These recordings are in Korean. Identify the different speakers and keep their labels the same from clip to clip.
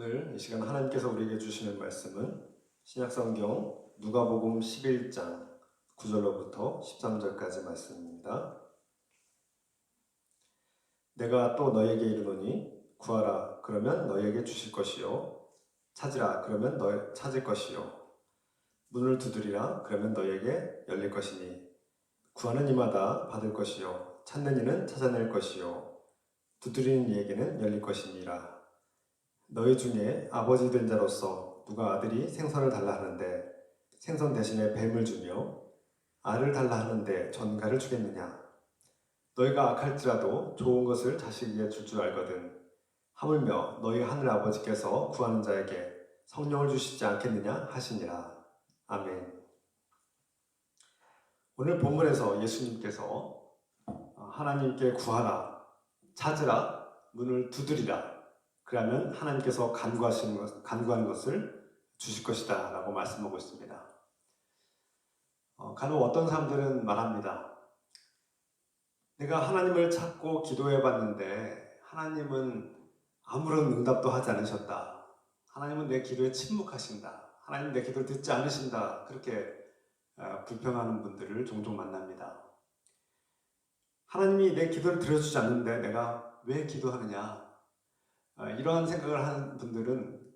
Speaker 1: 오늘 이 시간 하나님께서 우리에게 주시는 말씀은 신약성경 누가복음 11장 9절로부터 13절까지 말씀입니다. 내가 또 너에게 이르노니 구하라 그러면 너에게 주실 것이요 찾으라 그러면 너 찾을 것이요 문을 두드리라 그러면 너에게 열릴 것이니 구하는 이마다 받을 것이요 찾는 이는 찾아낼 것이요 두드리는 이에게는 열릴 것이니라. 너희 중에 아버지 된 자로서 누가 아들이 생선을 달라 하는데 생선 대신에 뱀을 주며 알을 달라 하는데 전갈을 주겠느냐? 너희가 악할지라도 좋은 것을 자식에게 줄 줄 알거든. 하물며 너희 하늘 아버지께서 구하는 자에게 성령을 주시지 않겠느냐 하시니라. 아멘. 오늘 본문에서 예수님께서 하나님께 구하라, 찾으라, 문을 두드리라. 그러면 하나님께서 간구하는 것을 주실 것이다 라고 말씀하고 있습니다. 간혹 어떤 사람들은 말합니다. 내가 하나님을 찾고 기도해 봤는데 하나님은 아무런 응답도 하지 않으셨다. 하나님은 내 기도에 침묵하신다. 하나님 내 기도를 듣지 않으신다. 그렇게 불평하는 분들을 종종 만납니다. 하나님이 내 기도를 들어주지 않는데 내가 왜 기도하느냐? 이러한 생각을 하는 분들은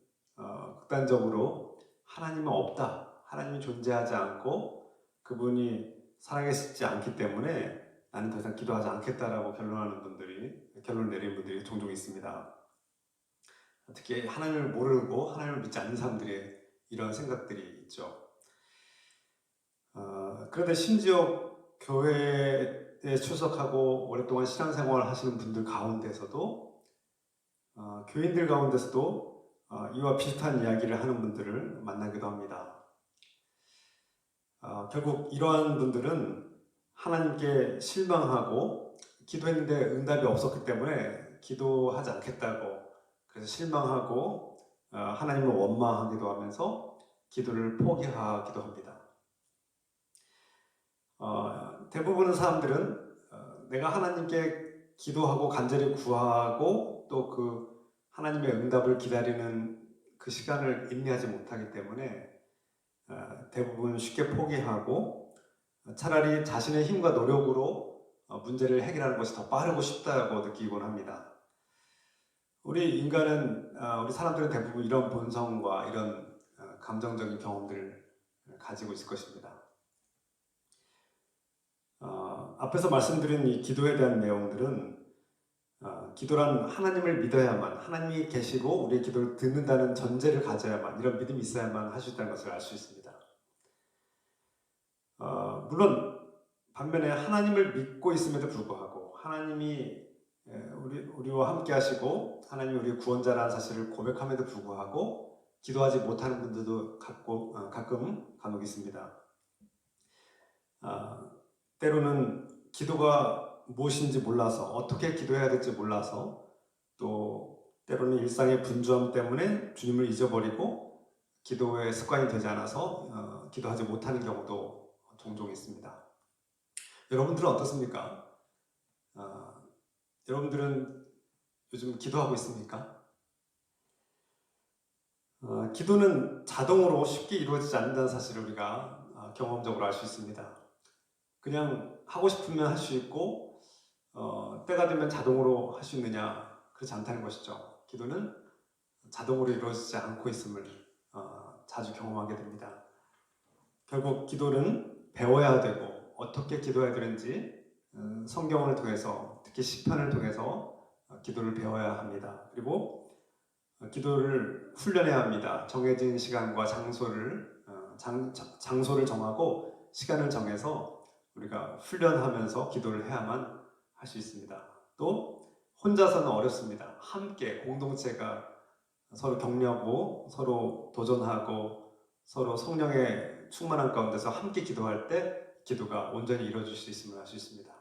Speaker 1: 극단적으로 하나님은 없다. 하나님이 존재하지 않고 그분이 살아계시지 않기 때문에 나는 더 이상 기도하지 않겠다라고 결론을 내리는 분들이 종종 있습니다. 특히 하나님을 모르고 하나님을 믿지 않는 사람들의 이런 생각들이 있죠. 그런데 심지어 교회에 출석하고 오랫동안 신앙생활을 하시는 분들 가운데서도 교인들 가운데서도 이와 비슷한 이야기를 하는 분들을 만나기도 합니다. 결국 이러한 분들은 하나님께 실망하고 기도했는데 응답이 없었기 때문에 기도하지 않겠다고 그래서 실망하고 하나님을 원망하기도 하면서 기도를 포기하기도 합니다. 대부분의 사람들은 내가 하나님께 기도하고 간절히 구하고 또 그 하나님의 응답을 기다리는 그 시간을 인내하지 못하기 때문에 대부분 쉽게 포기하고 차라리 자신의 힘과 노력으로 문제를 해결하는 것이 더 빠르고 쉽다고 느끼곤 합니다. 우리 사람들은 대부분 이런 본성과 이런 감정적인 경험들을 가지고 있을 것입니다. 앞에서 말씀드린 이 기도에 대한 내용들은 기도란 하나님을 믿어야만, 하나님이 계시고 우리의 기도를 듣는다는 전제를 가져야만, 이런 믿음이 있어야만 할 수 있다는 것을 알 수 있습니다. 물론 반면에 하나님을 믿고 있음에도 불구하고 하나님이 우리와 함께 하시고 하나님이 우리의 구원자라는 사실을 고백함에도 불구하고 기도하지 못하는 분들도 가끔 간혹 있습니다. 때로는 기도가 무엇인지 몰라서 어떻게 기도해야 될지 몰라서 또 때로는 일상의 분주함 때문에 주님을 잊어버리고 기도의 습관이 되지 않아서 기도하지 못하는 경우도 종종 있습니다. 여러분들은 어떻습니까? 여러분들은 요즘 기도하고 있습니까? 기도는 자동으로 쉽게 이루어지지 않는다는 사실을 우리가 경험적으로 알 수 있습니다. 그냥 하고 싶으면 할 수 있고 때가 되면 자동으로 할 수 있느냐? 그렇지 않다는 것이죠. 기도는 자동으로 이루어지지 않고 있음을 자주 경험하게 됩니다. 결국 기도는 배워야 되고 어떻게 기도해야 되는지 성경을 통해서 특히 시편을 통해서 기도를 배워야 합니다. 그리고 기도를 훈련해야 합니다. 정해진 시간과 장소를 정하고 시간을 정해서 우리가 훈련하면서 기도를 해야만 할 수 있습니다. 또 혼자서는 어렵습니다. 함께 공동체가 서로 격려하고 서로 도전하고 서로 성령의 충만한 가운데서 함께 기도할 때 기도가 온전히 이루어질 수 있음을 알 수 있습니다.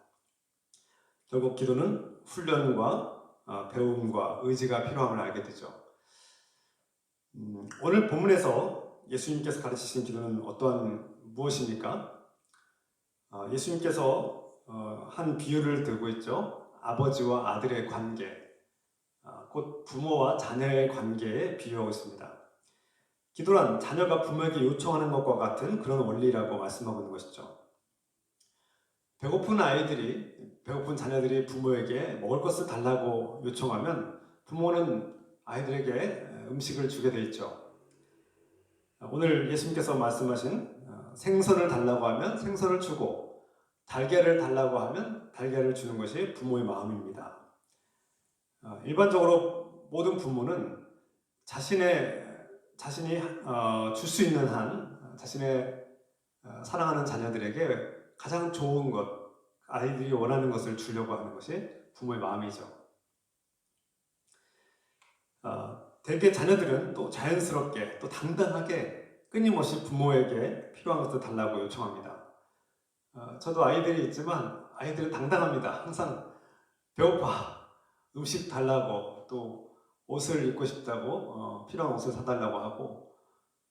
Speaker 1: 결국 기도는 훈련과 배움과 의지가 필요함을 알게 되죠. 오늘 본문에서 예수님께서 가르치신 기도는 무엇입니까? 예수님께서 한 비유를 들고 있죠. 아버지와 아들의 관계. 곧 부모와 자녀의 관계에 비유하고 있습니다. 기도란 자녀가 부모에게 요청하는 것과 같은 그런 원리라고 말씀하고 있는 것이죠. 배고픈 자녀들이 부모에게 먹을 것을 달라고 요청하면 부모는 아이들에게 음식을 주게 돼 있죠. 오늘 예수님께서 말씀하신 생선을 달라고 하면 생선을 주고 달걀을 달라고 하면 달걀을 주는 것이 부모의 마음입니다. 일반적으로 모든 부모는 자신이 줄 수 있는 한 자신의 사랑하는 자녀들에게 가장 좋은 것, 아이들이 원하는 것을 주려고 하는 것이 부모의 마음이죠. 대개 자녀들은 또 자연스럽게 또 당당하게 끊임없이 부모에게 필요한 것을 달라고 요청합니다. 저도 아이들이 있지만 아이들은 당당합니다. 항상 배고파, 음식 달라고, 또 옷을 입고 싶다고 필요한 옷을 사달라고 하고,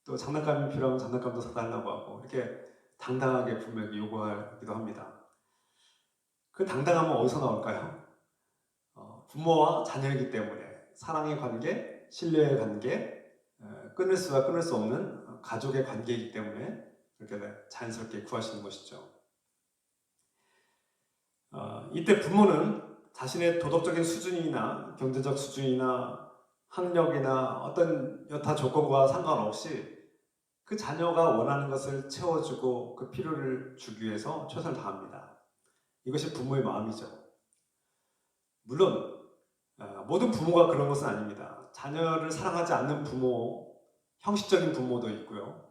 Speaker 1: 또 장난감이 필요하면 장난감도 사달라고 하고, 이렇게 당당하게 부모에게 요구하기도 합니다. 그 당당함은 어디서 나올까요? 부모와 자녀이기 때문에 사랑의 관계, 신뢰의 관계, 끊을 수와 끊을 수 없는 가족의 관계이기 때문에 그렇게 자연스럽게 구하시는 것이죠. 이때 부모는 자신의 도덕적인 수준이나 경제적 수준이나 학력이나 어떤 여타 조건과 상관없이 그 자녀가 원하는 것을 채워주고 그 필요를 주기 위해서 최선을 다합니다. 이것이 부모의 마음이죠. 물론 모든 부모가 그런 것은 아닙니다. 자녀를 사랑하지 않는 부모, 형식적인 부모도 있고요.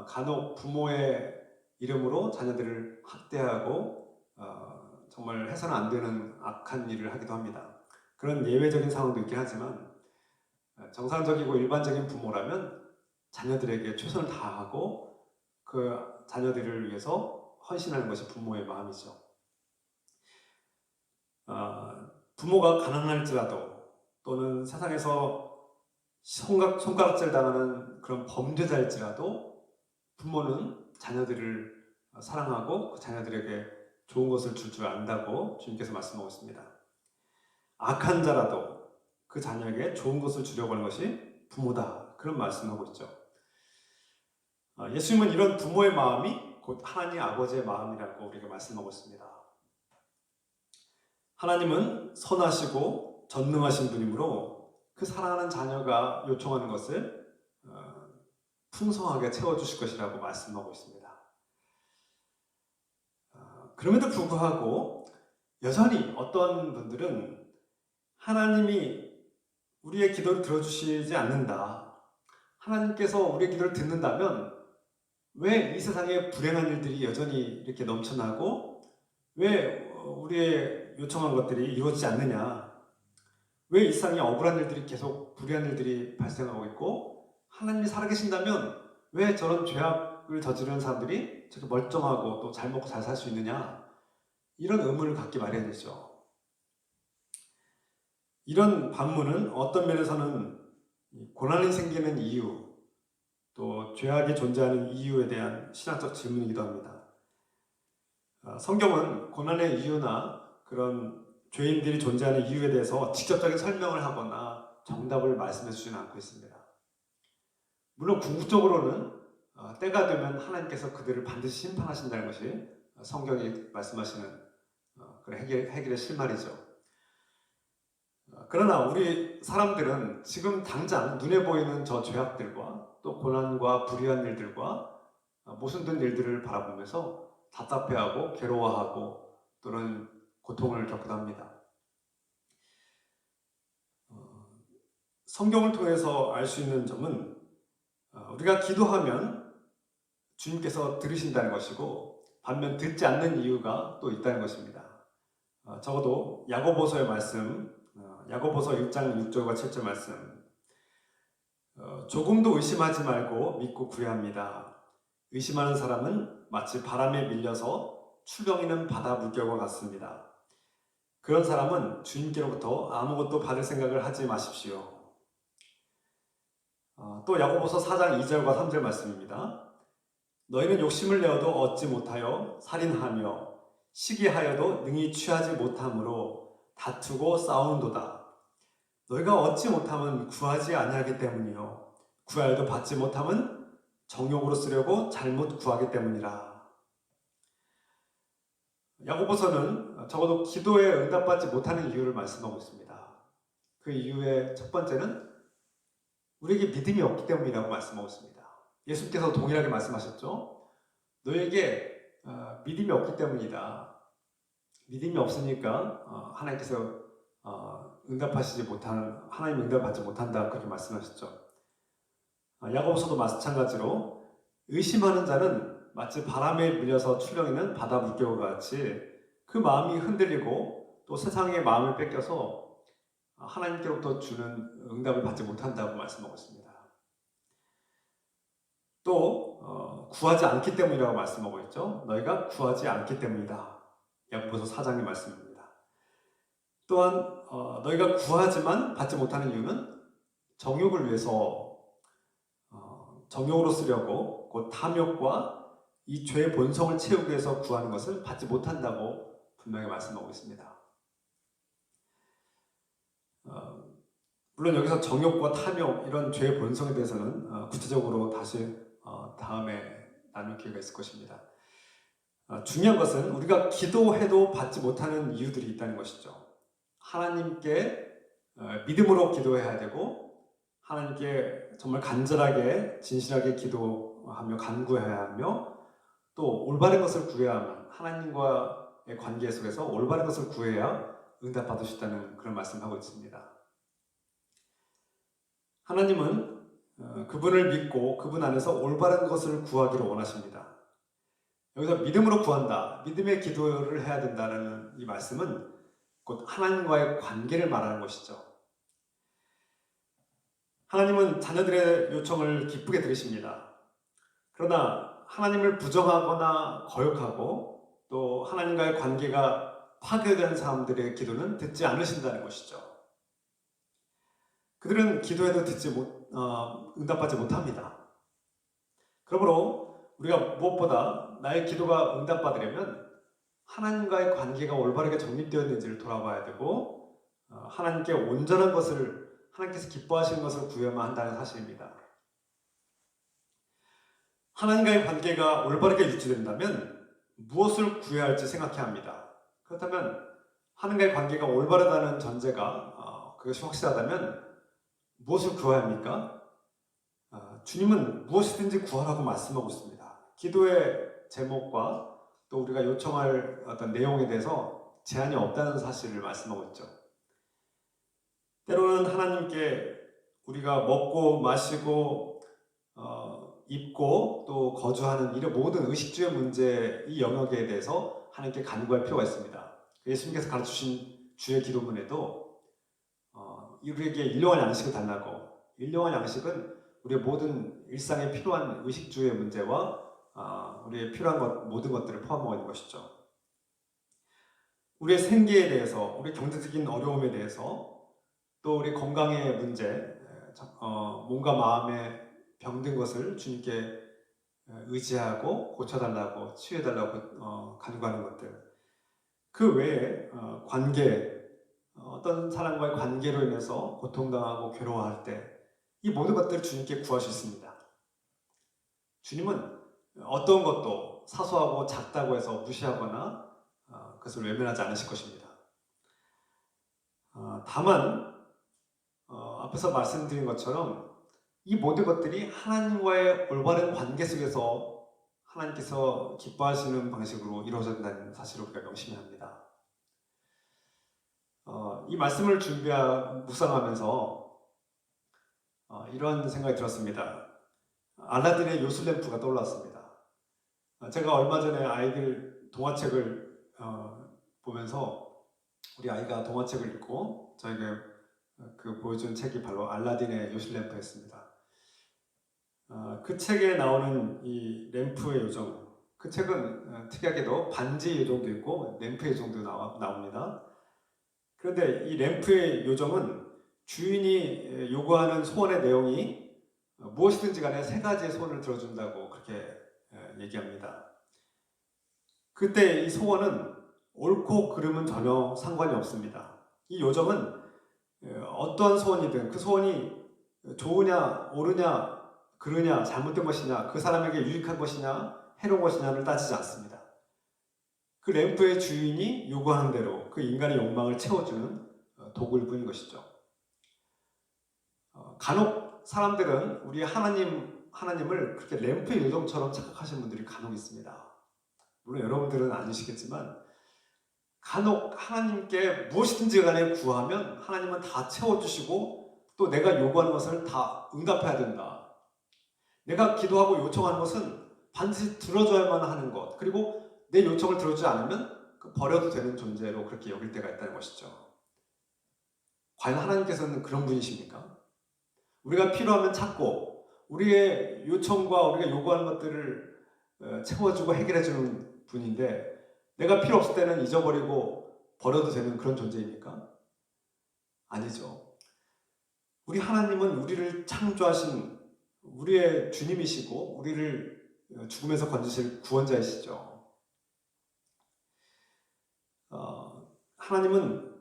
Speaker 1: 간혹 부모의 이름으로 자녀들을 학대하고 정말 해서는 안 되는 악한 일을 하기도 합니다. 그런 예외적인 상황도 있긴 하지만 정상적이고 일반적인 부모라면 자녀들에게 최선을 다하고 그 자녀들을 위해서 헌신하는 것이 부모의 마음이죠. 부모가 가난할지라도 또는 세상에서 손가락질 당하는 그런 범죄자일지라도 부모는 자녀들을 사랑하고 그 자녀들에게 좋은 것을 줄 줄 안다고 주님께서 말씀하고 있습니다. 악한 자라도 그 자녀에게 좋은 것을 주려고 하는 것이 부모다. 그런 말씀을 하고 있죠. 예수님은 이런 부모의 마음이 곧 하나님 아버지의 마음이라고 우리에게 말씀하고 있습니다. 하나님은 선하시고 전능하신 분이므로 그 사랑하는 자녀가 요청하는 것을 풍성하게 채워주실 것이라고 말씀하고 있습니다. 그럼에도 불구하고 여전히 어떤 분들은 하나님이 우리의 기도를 들어주시지 않는다. 하나님께서 우리의 기도를 듣는다면 왜 이 세상에 불행한 일들이 여전히 이렇게 넘쳐나고 왜 우리의 요청한 것들이 이루어지지 않느냐? 왜 이 세상에 억울한 일들이 계속 불의한 일들이 발생하고 있고 하나님이 살아계신다면 왜 저런 죄악을 저지르는 사람들이 저렇게 멀쩡하고 또 잘 먹고 잘 살 수 있느냐? 이런 의문을 갖기 마련이죠. 이런 반문은 어떤 면에서는 고난이 생기는 이유, 또 죄악이 존재하는 이유에 대한 신학적 질문이기도 합니다. 성경은 고난의 이유나 그런 죄인들이 존재하는 이유에 대해서 직접적인 설명을 하거나 정답을 말씀해 주지는 않고 있습니다. 물론 궁극적으로는 때가 되면 하나님께서 그들을 반드시 심판하신다는 것이 성경이 말씀하시는 그런 해결의 실마리죠. 그러나 우리 사람들은 지금 당장 눈에 보이는 저 죄악들과 또 고난과 불의한 일들과 모순된 일들을 바라보면서 답답해하고 괴로워하고 또는 고통을 겪기도 합니다. 성경을 통해서 알 수 있는 점은 우리가 기도하면 주님께서 들으신다는 것이고 반면 듣지 않는 이유가 또 있다는 것입니다. 적어도 야고보서의 말씀, 야고보서 1장 6절과 7절 말씀, 조금도 의심하지 말고 믿고 구해합니다. 의심하는 사람은 마치 바람에 밀려서 출렁이는 바다 물결과 같습니다. 그런 사람은 주님께로부터 아무것도 받을 생각을 하지 마십시오. 또 야고보서 4장 2절과 3절 말씀입니다. 너희는 욕심을 내어도 얻지 못하여 살인하며 시기하여도 능히 취하지 못함으로 다투고 싸우는도다. 너희가 얻지 못하면 구하지 아니하기 때문이요 구하여도 받지 못하면 정욕으로 쓰려고 잘못 구하기 때문이라. 야고보서는 적어도 기도에 응답받지 못하는 이유를 말씀하고 있습니다. 그 이유의 첫 번째는 우리에게 믿음이 없기 때문이라고 말씀하고 있습니다. 예수님께서 동일하게 말씀하셨죠. 너에게 믿음이 없기 때문이다. 믿음이 없으니까 하나님께서 응답하시지 못한 하나님 응답받지 못한다 그렇게 말씀하셨죠. 야고보서도 마찬가지로 의심하는 자는 마치 바람에 밀려서 출렁이는 바다 물결과 같이 그 마음이 흔들리고 또 세상의 마음을 뺏겨서 하나님께로부터 주는 응답을 받지 못한다고 말씀하고 있습니다. 또 구하지 않기 때문이라고 말씀하고 있죠. 너희가 구하지 않기 때문이다. 야고보서 4장의 말씀입니다. 또한 너희가 구하지만 받지 못하는 이유는 정욕을 위해서 정욕으로 쓰려고 곧 탐욕과 이 죄의 본성을 채우기 위해서 구하는 것을 받지 못한다고 분명히 말씀하고 있습니다. 물론 여기서 정욕과 탐욕 이런 죄의 본성에 대해서는 구체적으로 다시 다음에 나눌 기회가 있을 것입니다. 중요한 것은 우리가 기도해도 받지 못하는 이유들이 있다는 것이죠. 하나님께 믿음으로 기도해야 되고 하나님께 정말 간절하게 진실하게 기도하며 간구해야 하며 또 올바른 것을 구해야만 하나님과의 관계 속에서 올바른 것을 구해야 응답받을 수 있다는 그런 말씀을 하고 있습니다. 하나님은 그분을 믿고 그분 안에서 올바른 것을 구하기를 원하십니다. 여기서 믿음으로 구한다, 믿음의 기도를 해야 된다는 이 말씀은 곧 하나님과의 관계를 말하는 것이죠. 하나님은 자녀들의 요청을 기쁘게 들으십니다. 그러나 하나님을 부정하거나 거역하고 또 하나님과의 관계가 파괴된 사람들의 기도는 듣지 않으신다는 것이죠. 그들은 기도해도 응답받지 못합니다. 그러므로 우리가 무엇보다 나의 기도가 응답받으려면 하나님과의 관계가 올바르게 정립되어 있는지를 돌아봐야 되고 하나님께 온전한 것을 하나님께서 기뻐하시는 것을 구해야만 한다는 사실입니다. 하나님과의 관계가 올바르게 유지된다면 무엇을 구해야 할지 생각해야 합니다. 그렇다면 하나님과의 관계가 올바르다는 전제가 그것이 확실하다면 무엇을 구해야 합니까? 주님은 무엇이든지 구하라고 말씀하고 있습니다. 기도의 제목과 또 우리가 요청할 어떤 내용에 대해서 제한이 없다는 사실을 말씀하고 있죠. 때로는 하나님께 우리가 먹고 마시고 입고 또 거주하는 이런 모든 의식주의 문제 이 영역에 대해서 하나님께 간구할 필요가 있습니다. 예수님께서 가르치신 주의 기도문에도 우리에게 일용할 양식을 달라고, 일용할 양식은 우리의 모든 일상에 필요한 의식주의 문제와 우리의 필요한 모든 것들을 포함하고 있는 것이죠. 우리의 생계에 대해서, 우리 경제적인 어려움에 대해서 또 우리 건강의 문제, 몸과 마음에 병든 것을 주님께 의지하고 고쳐달라고 치유해달라고 간구하는 것들, 그 외에 관계, 어떤 사람과의 관계로 인해서 고통당하고 괴로워할 때 이 모든 것들을 주님께 구할 수 있습니다. 주님은 어떤 것도 사소하고 작다고 해서 무시하거나 그것을 외면하지 않으실 것입니다. 다만 앞에서 말씀드린 것처럼 이 모든 것들이 하나님과의 올바른 관계 속에서 하나님께서 기뻐하시는 방식으로 이루어진다는 사실을 우리가 명심해야 합니다. 이 말씀을 묵상하면서 이런 생각이 들었습니다. 알라딘의 요술램프가 떠올랐습니다. 제가 얼마 전에 아이들 동화책을 보면서 우리 아이가 동화책을 읽고 저에게 보여준 책이 바로 알라딘의 요술램프였습니다. 그 책에 나오는 이 램프의 요정, 그 책은 특이하게도 반지의 요정도 있고 램프의 요정도 나옵니다. 그런데 이 램프의 요정은 주인이 요구하는 소원의 내용이 무엇이든지 간에 3가지의 소원을 들어준다고 그렇게 얘기합니다. 그때 이 소원은 옳고 그름은 전혀 상관이 없습니다. 이 요정은 어떠한 소원이든 그 소원이 좋으냐, 옳으냐, 그르냐, 잘못된 것이냐, 그 사람에게 유익한 것이냐, 해로운 것이냐를 따지지 않습니다. 그 램프의 주인이 요구하는 대로 그 인간의 욕망을 채워주는 도구일 뿐인 것이죠. 간혹 사람들은 우리 하나님을 그렇게 램프의 요정처럼 착각하시는 분들이 간혹 있습니다. 물론 여러분들은 아니시겠지만 간혹 하나님께 무엇이든지 간에 구하면 하나님은 다 채워주시고 또 내가 요구하는 것을 다 응답해야 된다. 내가 기도하고 요청하는 것은 반드시 들어줘야만 하는 것, 그리고 내 요청을 들어주지 않으면 버려도 되는 존재로 그렇게 여길 때가 있다는 것이죠. 과연 하나님께서는 그런 분이십니까? 우리가 필요하면 찾고 우리의 요청과 우리가 요구하는 것들을 채워주고 해결해주는 분인데 내가 필요 없을 때는 잊어버리고 버려도 되는 그런 존재입니까? 아니죠. 우리 하나님은 우리를 창조하신 우리의 주님이시고 우리를 죽음에서 건지실 구원자이시죠. 하나님은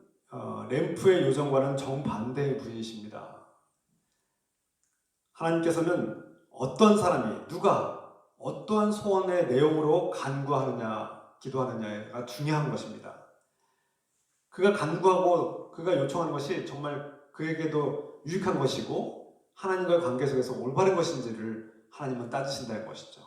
Speaker 1: 램프의 요정과는 정반대의 분이십니다. 하나님께서는 어떤 사람이 누가 어떠한 소원의 내용으로 간구하느냐 기도하느냐가 중요한 것입니다. 그가 간구하고 그가 요청하는 것이 정말 그에게도 유익한 것이고 하나님과의 관계 속에서 올바른 것인지를 하나님은 따지신다는 것이죠.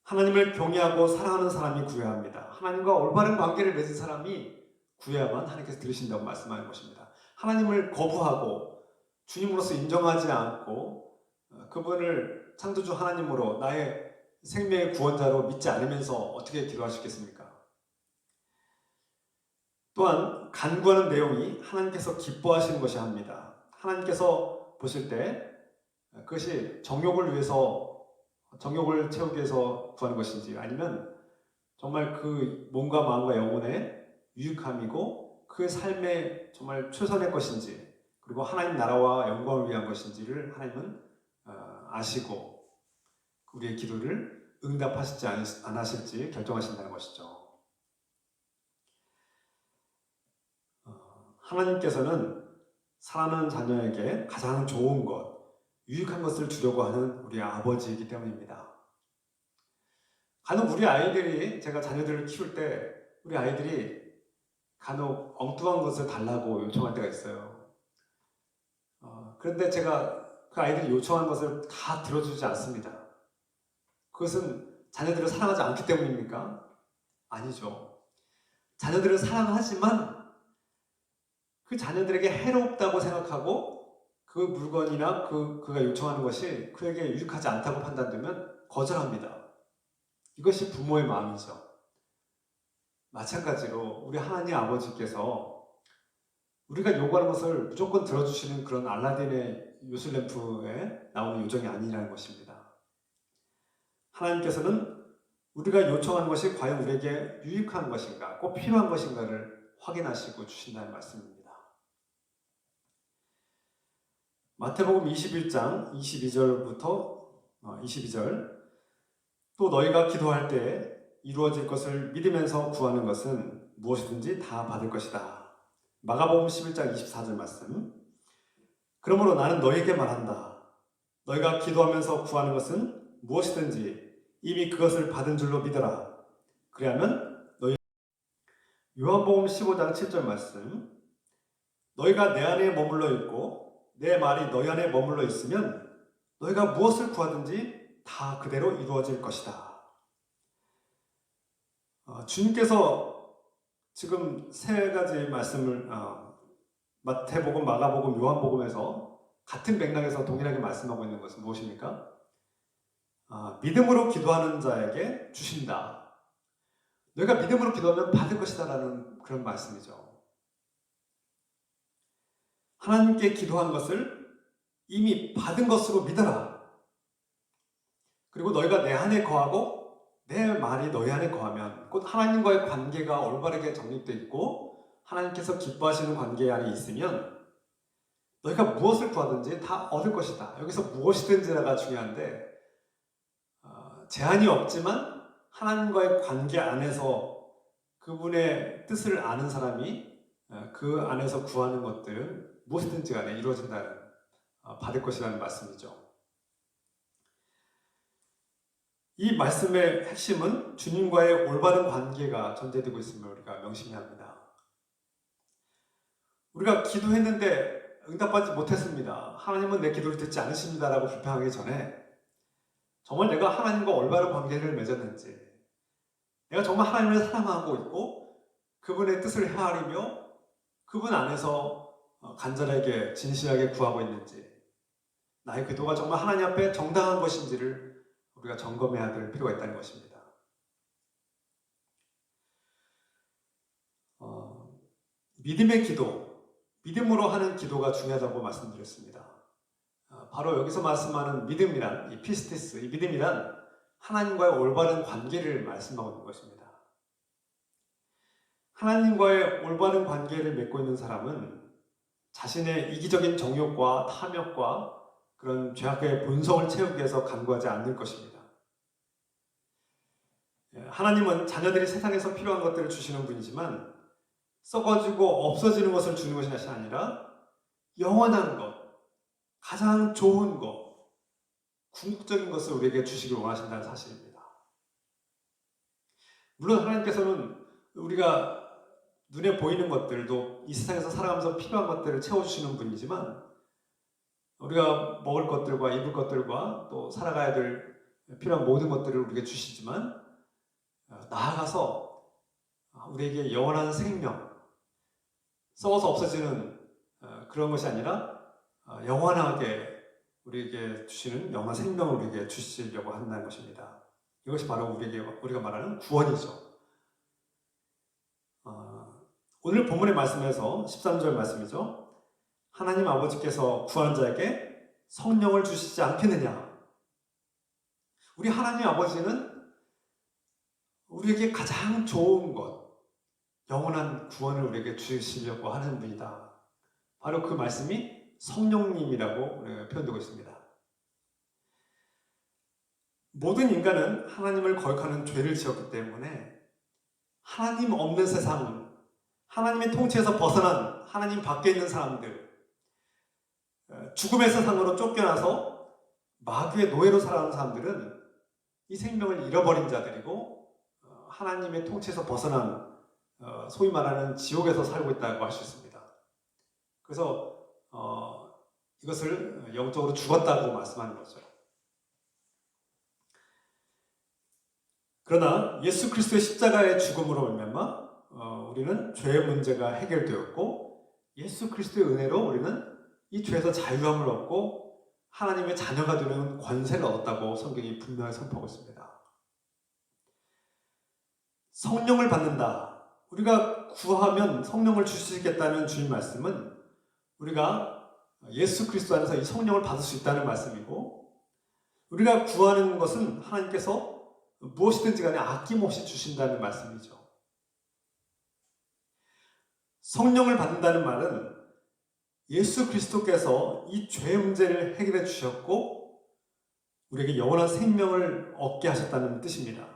Speaker 1: 하나님을 경외하고 사랑하는 사람이 구해야 합니다. 하나님과 올바른 관계를 맺은 사람이 구해야만 하나님께서 들으신다고 말씀하는 것입니다. 하나님을 거부하고 주님으로서 인정하지 않고 그분을 창조주 하나님으로 나의 생명의 구원자로 믿지 않으면서 어떻게 기도하시겠습니까? 또한 간구하는 내용이 하나님께서 기뻐하시는 것이야 합니다. 하나님께서 보실 때 그것이 정욕을 채우기 위해서 구하는 것인지 아니면 정말 그 몸과 마음과 영혼의 유익함이고 그 삶의 정말 최선의 것인지 그리고 하나님 나라와 영광을 위한 것인지를 하나님은 아시고 우리의 기도를 응답하실지 안 하실지 결정하신다는 것이죠. 하나님께서는 사랑하는 자녀에게 가장 좋은 것, 유익한 것을 주려고 하는 우리 아버지이기 때문입니다. 간혹 우리 아이들이 제가 자녀들을 키울 때 우리 아이들이 간혹 엉뚱한 것을 달라고 요청할 때가 있어요. 그런데 제가 그 아이들이 요청한 것을 다 들어주지 않습니다. 그것은 자녀들을 사랑하지 않기 때문입니까? 아니죠. 자녀들을 사랑하지만 그 자녀들에게 해롭다고 생각하고 그 물건이나 그가 요청하는 것이 그에게 유익하지 않다고 판단되면 거절합니다. 이것이 부모의 마음이죠. 마찬가지로 우리 하나님 아버지께서 우리가 요구하는 것을 무조건 들어주시는 그런 알라딘의 요술램프에 나오는 요정이 아니라는 것입니다. 하나님께서는 우리가 요청하는 것이 과연 우리에게 유익한 것인가, 꼭 필요한 것인가를 확인하시고 주신다는 말씀입니다. 마태복음 21장 22절부터 22절 또 너희가 기도할 때 이루어질 것을 믿으면서 구하는 것은 무엇이든지 다 받을 것이다. 마가복음 11장 24절 말씀 그러므로 나는 너희에게 말한다. 너희가 기도하면서 구하는 것은 무엇이든지 이미 그것을 받은 줄로 믿어라. 그리하면 너희 요한복음 15장 7절 말씀 너희가 내 안에 머물러 있고 내 말이 너희 안에 머물러 있으면 너희가 무엇을 구하든지 다 그대로 이루어질 것이다. 주님께서 지금 세 가지 말씀을 마태복음, 마가복음, 요한복음에서 같은 맥락에서 동일하게 말씀하고 있는 것은 무엇입니까? 믿음으로 기도하는 자에게 주신다. 너희가 믿음으로 기도하면 받을 것이다 라는 그런 말씀이죠. 하나님께 기도한 것을 이미 받은 것으로 믿어라. 그리고 너희가 내 안에 거하고 내 말이 너희 안에 거하면 곧 하나님과의 관계가 올바르게 정립되어 있고 하나님께서 기뻐하시는 관계 안에 있으면 너희가 무엇을 구하든지 다 얻을 것이다. 여기서 무엇이든지가 중요한데 제한이 없지만 하나님과의 관계 안에서 그분의 뜻을 아는 사람이 그 안에서 구하는 것들은 무엇이든지 간에 이루어진다는, 받을 것이라는 말씀이죠. 이 말씀의 핵심은 주님과의 올바른 관계가 전제되고 있음을 우리가 명심해야 합니다. 우리가 기도했는데 응답받지 못했습니다. 하나님은 내 기도를 듣지 않으십니다라고 비판하기 전에 정말 내가 하나님과 올바른 관계를 맺었는지, 내가 정말 하나님을 사랑하고 있고 그분의 뜻을 헤아리며 그분 안에서 간절하게 진실하게 구하고 있는지, 나의 기도가 정말 하나님 앞에 정당한 것인지를 우리가 점검해야 될 필요가 있다는 것입니다. 믿음의 기도, 믿음으로 하는 기도가 중요하다고 말씀드렸습니다. 바로 여기서 말씀하는 믿음이란, 이 피스티스, 이 믿음이란 하나님과의 올바른 관계를 말씀하고 있는 것입니다. 하나님과의 올바른 관계를 맺고 있는 사람은 자신의 이기적인 정욕과 탐욕과 그런 죄악의 본성을 채우기 위해서 간구하지 않는 것입니다. 하나님은 자녀들이 세상에서 필요한 것들을 주시는 분이지만 썩어지고 없어지는 것을 주는 것이 아니라 영원한 것, 가장 좋은 것, 궁극적인 것을 우리에게 주시길 원하신다는 사실입니다. 물론 하나님께서는 우리가 눈에 보이는 것들도 이 세상에서 살아가면서 필요한 것들을 채워주시는 분이지만 우리가 먹을 것들과 입을 것들과 또 살아가야 될 필요한 모든 것들을 우리에게 주시지만 나아가서 우리에게 영원한 생명, 썩어서 없어지는 그런 것이 아니라 영원하게 우리에게 주시는 영원한 생명을 우리에게 주시려고 한다는 것입니다. 이것이 바로 우리가 말하는 구원이죠. 오늘 본문의 말씀에서 13절 말씀이죠. 하나님 아버지께서 구한 자에게 성령을 주시지 않겠느냐. 우리 하나님 아버지는 우리에게 가장 좋은 것, 영원한 구원을 우리에게 주시려고 하는 분이다. 바로 그 말씀이 성령님이라고 표현되고 있습니다. 모든 인간은 하나님을 거역하는 죄를 지었기 때문에 하나님 없는 세상, 하나님의 통치에서 벗어난 하나님 밖에 있는 사람들, 죽음의 세상으로 쫓겨나서 마귀의 노예로 살아가는 사람들은 이 생명을 잃어버린 자들이고 하나님의 통치에서 벗어난 소위 말하는 지옥에서 살고 있다고 할 수 있습니다. 그래서 이것을 영적으로 죽었다고 말씀하는 거죠. 그러나 예수 그리스도의 십자가의 죽음으로 말미암아 우리는 죄의 문제가 해결되었고 예수 그리스도의 은혜로 우리는 이 죄에서 자유함을 얻고 하나님의 자녀가 되는 권세를 얻었다고 성경이 분명히 선포하고 있습니다. 성령을 받는다. 우리가 구하면 성령을 주시겠다는 주님 말씀은 우리가 예수 그리스도 안에서 이 성령을 받을 수 있다는 말씀이고 우리가 구하는 것은 하나님께서 무엇이든지 간에 아낌없이 주신다는 말씀이죠. 성령을 받는다는 말은 예수 그리스도께서 이 죄의 문제를 해결해 주셨고 우리에게 영원한 생명을 얻게 하셨다는 뜻입니다.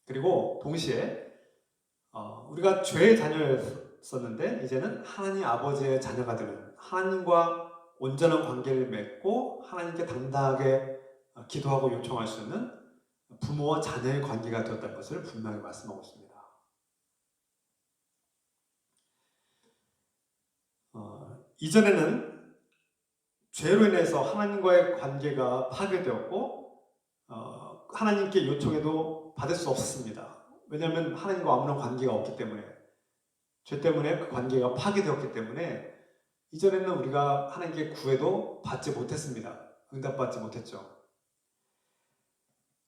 Speaker 1: 그리고 동시에 우리가 죄의 자녀였었는데 이제는 하나님 아버지의 자녀가 되는 하나님과 온전한 관계를 맺고 하나님께 당당하게 기도하고 요청할 수 있는 부모와 자녀의 관계가 되었다는 것을 분명히 말씀하고 있습니다. 이전에는 죄로 인해서 하나님과의 관계가 파괴되었고 하나님께 요청해도 받을 수 없었습니다. 왜냐하면 하나님과 아무런 관계가 없기 때문에 죄 때문에 그 관계가 파괴되었기 때문에 이전에는 우리가 하나님께 구해도 받지 못했습니다. 응답받지 못했죠.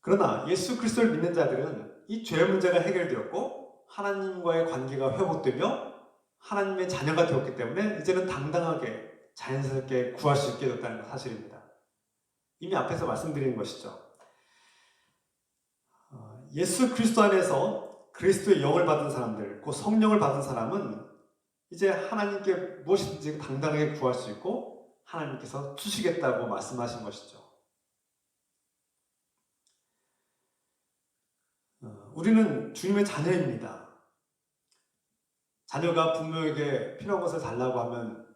Speaker 1: 그러나 예수 그리스도를 믿는 자들은 이 죄 문제가 해결되었고 하나님과의 관계가 회복되며 하나님의 자녀가 되었기 때문에 이제는 당당하게 자연스럽게 구할 수 있게 됐다는 사실입니다. 이미 앞에서 말씀드린 것이죠. 예수 그리스도 안에서 그리스도의 영을 받은 사람들, 그 성령을 받은 사람은 이제 하나님께 무엇이든지 당당하게 구할 수 있고 하나님께서 주시겠다고 말씀하신 것이죠. 우리는 주님의 자녀입니다. 자녀가 부모에게 필요한 것을 달라고 하면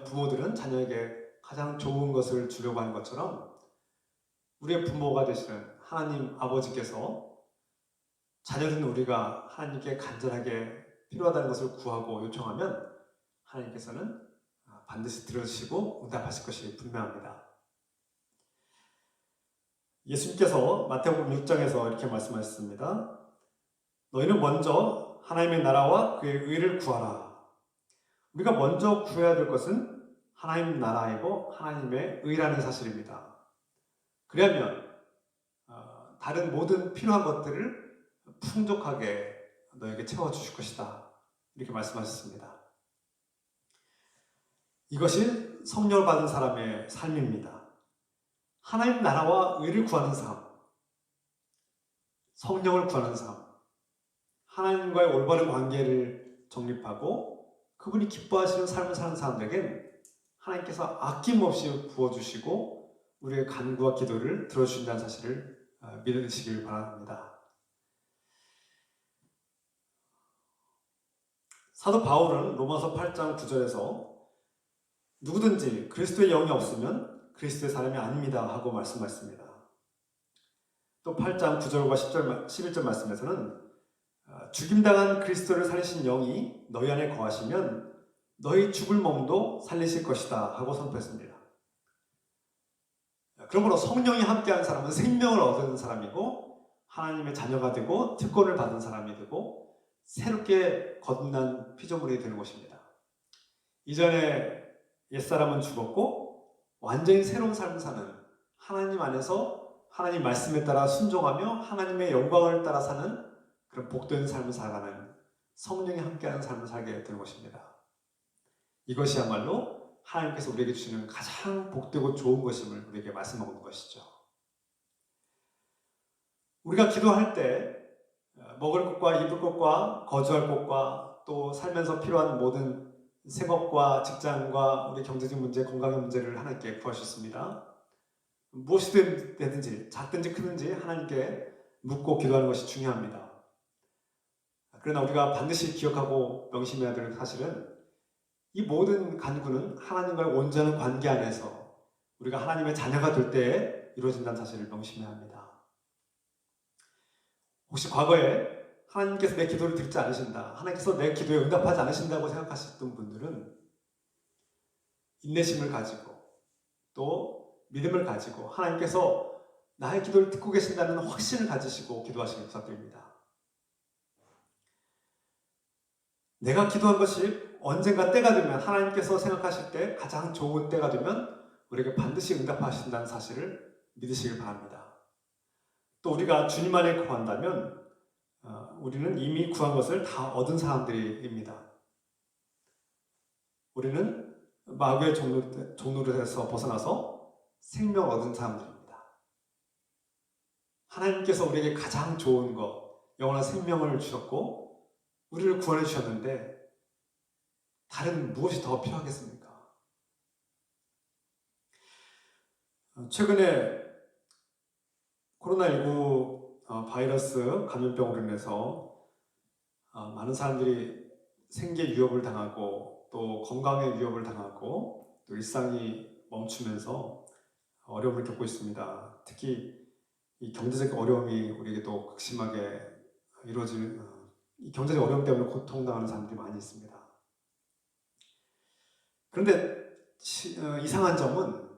Speaker 1: 부모들은 자녀에게 가장 좋은 것을 주려고 하는 것처럼 우리의 부모가 되시는 하나님 아버지께서 자녀된 우리가 하나님께 간절하게 필요하다는 것을 구하고 요청하면 하나님께서는 반드시 들어주시고 응답하실 것이 분명합니다. 예수님께서 마태복음 6장에서 이렇게 말씀하셨습니다. 너희는 먼저 하나님의 나라와 그의 의를 구하라. 우리가 먼저 구해야 될 것은 하나님 나라이고 하나님의 의라는 사실입니다. 그러면 다른 모든 필요한 것들을 풍족하게 너에게 채워주실 것이다. 이렇게 말씀하셨습니다. 이것이 성령을 받은 사람의 삶입니다. 하나님 나라와 의를 구하는 삶, 성령을 구하는 삶, 하나님과의 올바른 관계를 정립하고 그분이 기뻐하시는 삶을 사는 사람들에겐 하나님께서 아낌없이 부어주시고 우리의 간구와 기도를 들어주신다는 사실을 믿으시길 바랍니다. 사도 바울은 로마서 8장 9절에서 누구든지 그리스도의 영이 없으면 그리스도의 사람이 아닙니다 하고 말씀하셨습니다. 또 8장 9절과 10절, 11절 말씀에서는 죽임당한 그리스도를 살리신 영이 너희 안에 거하시면 너희 죽을 몸도 살리실 것이다 하고 선포했습니다. 그러므로 성령이 함께한 사람은 생명을 얻은 사람이고 하나님의 자녀가 되고 특권을 받은 사람이 되고 새롭게 거듭난 피조물이 되는 것입니다. 이전에 옛사람은 죽었고 완전히 새로운 삶을 사는 하나님 안에서 하나님 말씀에 따라 순종하며 하나님의 영광을 따라 사는 그런 복된 삶을 살아가는 성령이 함께하는 삶을 살게 되는 것입니다. 이것이야말로 하나님께서 우리에게 주시는 가장 복되고 좋은 것임을 우리에게 말씀하고 있는 것이죠. 우리가 기도할 때 먹을 것과 입을 것과 거주할 것과 또 살면서 필요한 모든 생업과 직장과 우리 경제적 문제, 건강의 문제를 하나님께 구하셨습니다. 무엇이 되든지 작든지 크든지 하나님께 묻고 기도하는 것이 중요합니다. 그러나 우리가 반드시 기억하고 명심해야 될 사실은 이 모든 간구는 하나님과의 온전한 관계 안에서 우리가 하나님의 자녀가 될 때에 이루어진다는 사실을 명심해야 합니다. 혹시 과거에 하나님께서 내 기도를 듣지 않으신다, 하나님께서 내 기도에 응답하지 않으신다고 생각하셨던 분들은 인내심을 가지고 또 믿음을 가지고 하나님께서 나의 기도를 듣고 계신다는 확신을 가지시고 기도하시길 부탁드립니다. 내가 기도한 것이 언젠가 때가 되면 하나님께서 생각하실 때 가장 좋은 때가 되면 우리에게 반드시 응답하신다는 사실을 믿으시길 바랍니다. 또 우리가 주님 안에 구한다면 우리는 이미 구한 것을 다 얻은 사람들입니다. 우리는 마귀의 종노릇에서 벗어나서 생명 얻은 사람들입니다. 하나님께서 우리에게 가장 좋은 것, 영원한 생명을 주셨고 우리를 구원해 주셨는데 다른 무엇이 더 필요하겠습니까? 최근에 코로나19 바이러스 감염병으로 인해서 많은 사람들이 생계 위협을 당하고 또 건강의 위협을 당하고 또 일상이 멈추면서 어려움을 겪고 있습니다. 특히 이 경제적 어려움이 우리에게 또 극심하게 이루어질 이 경제적 어려움 때문에 고통당하는 사람들이 많이 있습니다. 그런데 이상한 점은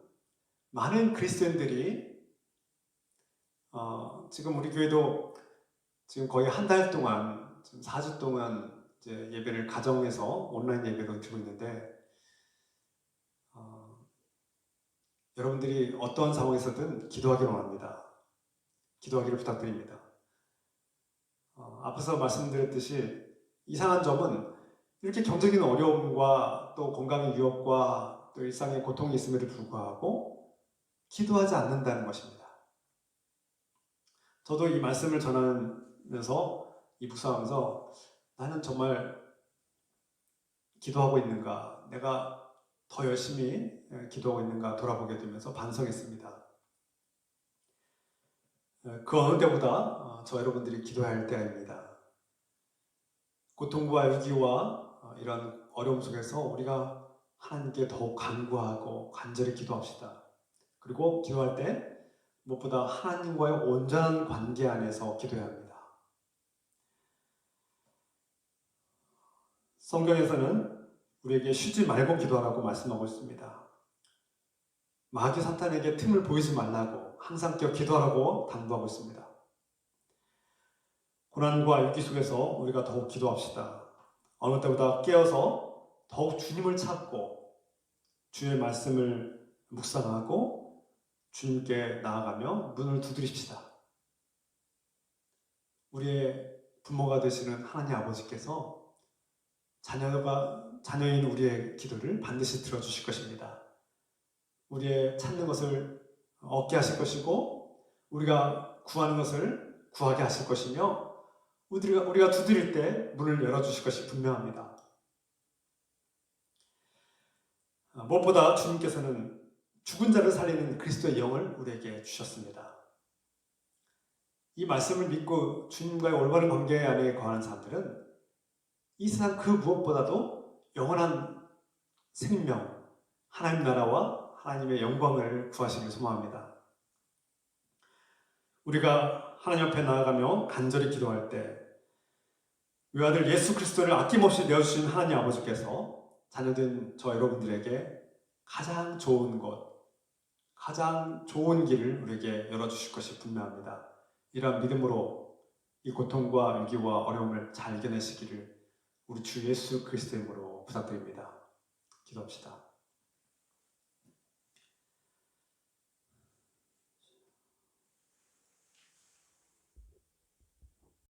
Speaker 1: 많은 그리스도인들이 지금 우리 교회도 지금 거의 한 달 동안 지금 4주 동안 이제 예배를 가정에서 온라인 예배로 드리고 있는데 여러분들이 어떠한 상황에서든 기도하기를 원합니다. 기도하기를 부탁드립니다. 앞에서 말씀드렸듯이 이상한 점은 이렇게 경제적인 어려움과 또 건강의 위협과 또 일상의 고통이 있음에도 불구하고 기도하지 않는다는 것입니다. 저도 이 말씀을 전하면서 이 묵상하면서 나는 정말 기도하고 있는가, 내가 더 열심히 기도하고 있는가 돌아보게 되면서 반성했습니다. 그 어느 때보다 저 여러분들이 기도해야 할 때입니다. 고통과 위기와 이런 어려움 속에서 우리가 하나님께 더욱 간구하고 간절히 기도합시다. 그리고 기도할 때 무엇보다 하나님과의 온전한 관계 안에서 기도해야 합니다. 성경에서는 우리에게 쉬지 말고 기도하라고 말씀하고 있습니다. 마귀 사탄에게 틈을 보이지 말라고 항상 기도하라고 당부하고 있습니다. 고난과 위기 속에서 우리가 더욱 기도합시다. 어느 때보다 깨어서 더욱 주님을 찾고 주의 말씀을 묵상하고 주님께 나아가며 문을 두드립시다. 우리의 부모가 되시는 하나님 아버지께서 자녀인 우리의 기도를 반드시 들어주실 것입니다. 우리의 찾는 것을 얻게 하실 것이고 우리가 구하는 것을 구하게 하실 것이며 우리가 두드릴 때 문을 열어주실 것이 분명합니다. 무엇보다 주님께서는 죽은 자를 살리는 그리스도의 영을 우리에게 주셨습니다. 이 말씀을 믿고 주님과의 올바른 관계 안에 거하는 사람들은 이 세상 그 무엇보다도 영원한 생명, 하나님 나라와 하나님의 영광을 구하시길 소망합니다. 우리가 하나님 앞에 나아가며 간절히 기도할 때 외아들 예수 그리스도를 아낌없이 내어주신 하나님 아버지께서 자녀된 저 여러분들에게 가장 좋은 곳, 가장 좋은 길을 우리에게 열어주실 것이 분명합니다. 이러한 믿음으로 이 고통과 위기와 어려움을 잘 이겨내시기를 우리 주 예수 그리스도의 이름으로 부탁드립니다. 기도합시다.